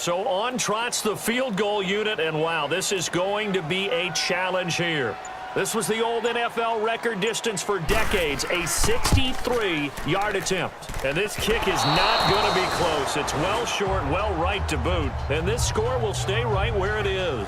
So on trots the field goal unit, and wow, this is going to be a challenge here. This was the old NFL record distance for decades, a 63-yard attempt. And this kick is not going to be close. It's well short, well right to boot. And this score will stay right where it is.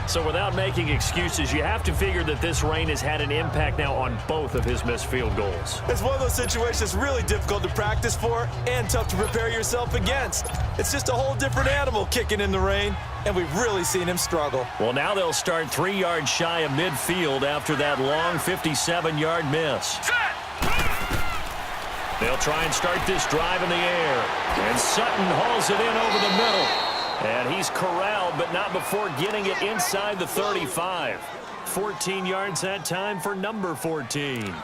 So without making excuses, you have to figure that this rain has had an impact now on both of his missed field goals. It's one of those situations really difficult to practice for and tough to prepare yourself against. It's just a whole different animal kicking in the rain, and we've really seen him struggle. Well, now they'll start 3 yards shy of midfield after that long 57-yard miss. They'll try and start this drive in the air. And Sutton hauls it in over the middle. And he's corralled, but not before getting it inside the 35. 14 yards that time for number 14.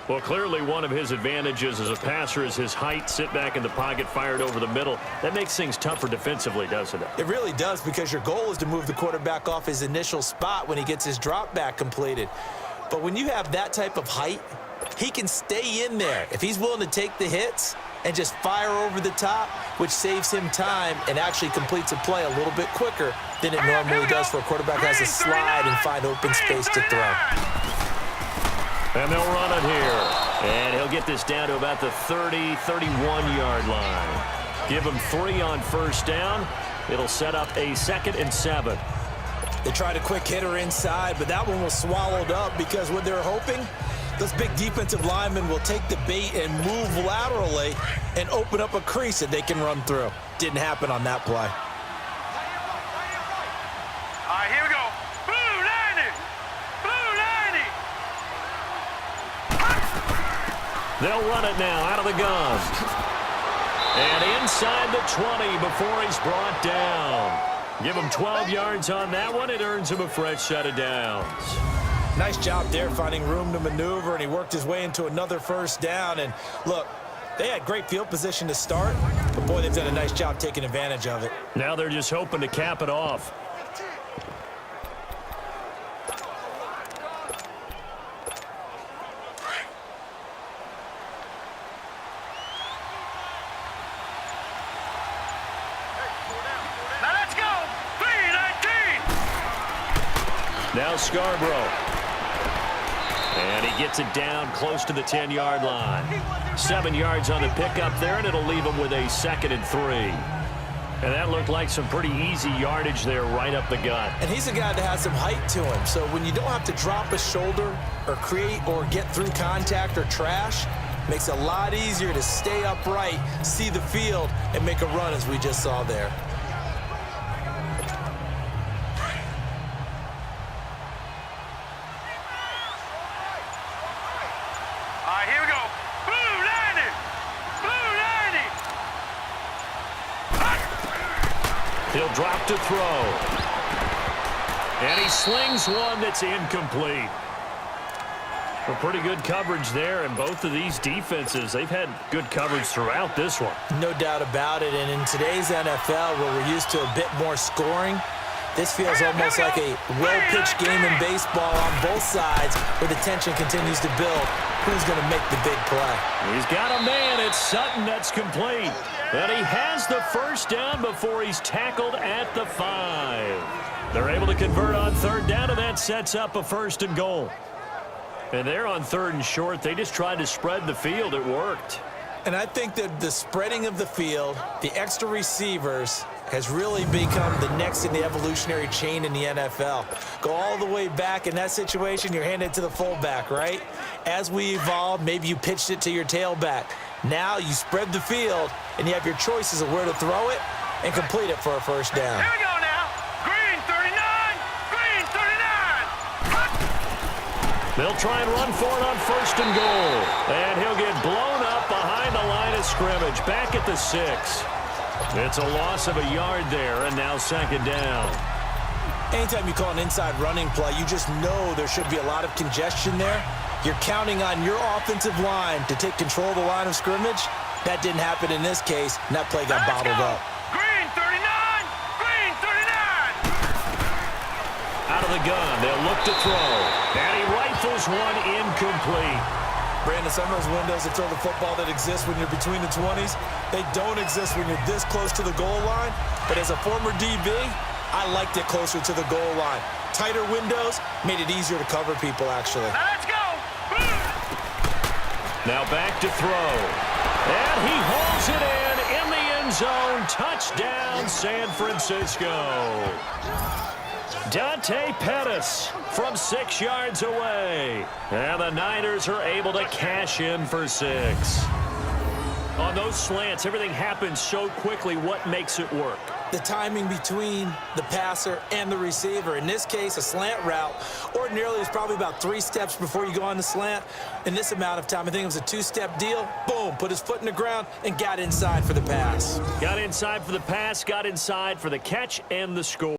Well, clearly one of his advantages as a passer is his height. Sit back in the pocket, fired over the middle. That makes things tougher defensively, doesn't it? It really does, because your goal is to move the quarterback off his initial spot when he gets his drop back completed. But when you have that type of height, he can stay in there if he's willing to take the hits and just fire over the top, which saves him time and actually completes a play a little bit quicker than it normally does for a quarterback who has to slide and find open space to throw. And they'll run it here. And he'll get this down to about the 30, 31-yard line. Give him 3 on first down. It'll set up a 2nd and 7. They tried a quick hitter inside, but that one was swallowed up because what they're hoping, those big defensive linemen will take the bait and move laterally and open up a crease that they can run through. Didn't happen on that play. All right, here we go. Blue 90! Blue 90! They'll run it now out of the gun. And inside the 20 before he's brought down. Give him 12 yards on that one. It earns him a fresh set of downs. Nice job there finding room to maneuver, and he worked his way into another first down. And look, they had great field position to start, but boy, they've done a nice job taking advantage of it. Now they're just hoping to cap it off. Now let's go! 3-19! Now Scarborough. And he gets it down close to the 10-yard line. 7 yards on the pickup there, and it'll leave him with a 2nd and 3. And that looked like some pretty easy yardage there right up the gut. And he's a guy that has some height to him, so when you don't have to drop a shoulder or create or get through contact or trash, makes it a lot easier to stay upright, see the field, and make a run as we just saw there. He'll drop to throw. And he slings one that's incomplete. Well, pretty good coverage there, and both of these defenses, they've had good coverage throughout this one. No doubt about it, and in today's NFL, where we're used to a bit more scoring, this feels almost like a well-pitched game in baseball on both sides, where the tension continues to build. Who's going to make the big play? He's got a man. It's Sutton that's complete. And he has the first down before he's tackled at the 5. They're able to convert on 3rd down, and that sets up a 1st and goal. And they're on 3rd and short. They just tried to spread the field. It worked. And I think that the spreading of the field, the extra receivers, has really become the next in the evolutionary chain in the NFL. Go all the way back in that situation, you're handed to the fullback, right? As we evolved, maybe you pitched it to your tailback. Now you spread the field, and you have your choices of where to throw it and complete it for a first down. Here we go now. Green 39. Green 39. They'll try and run for it on 1st and goal. And he'll get blown up behind the line of scrimmage. Back at the 6. It's a loss of a yard there, and now 2nd down. Anytime you call an inside running play, you just know there should be a lot of congestion there. You're counting on your offensive line to take control of the line of scrimmage. That didn't happen in this case, and that play got bottled up. Green 39! Green 39! Out of the gun, they'll look to throw. And he rifles one incomplete. Brandon, some of those windows to throw the football that exist when you're between the 20s, they don't exist when you're this close to the goal line. But as a former DB, I liked it closer to the goal line. Tighter windows made it easier to cover people, actually. Now let's go. Now back to throw. And he holds it in the end zone. Touchdown, San Francisco. Dante Pettis from 6 yards away. And the Niners are able to cash in for 6. On those slants, everything happens so quickly. What makes it work? The timing between the passer and the receiver. In this case, a slant route ordinarily is probably about 3 steps before you go on the slant. In this amount of time, I think it was a 2-step deal. Boom, put his foot in the ground and got inside for the pass. Got inside for the pass, got inside for the catch and the score.